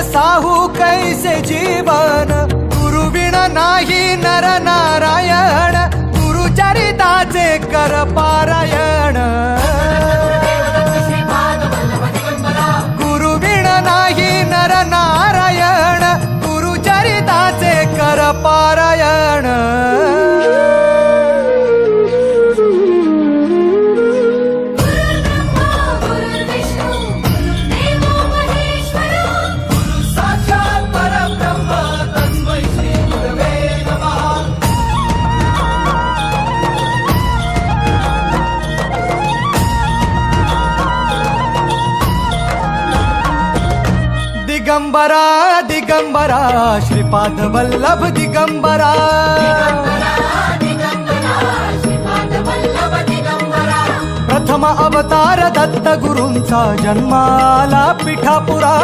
साहू कैसे जीवन, गुरुविण नाही नर नारायण, गुरुचरिताचे कर पारायण. गुरुविण नाही नर नारायण, गुरुचरिताचे कर पारायण. दिगंबरा दिगंबरा श्रीपाद वल्लभ दिगंबरा. प्रथम अवतार दत्त गुरूंचा जन्माला पिठापुरा.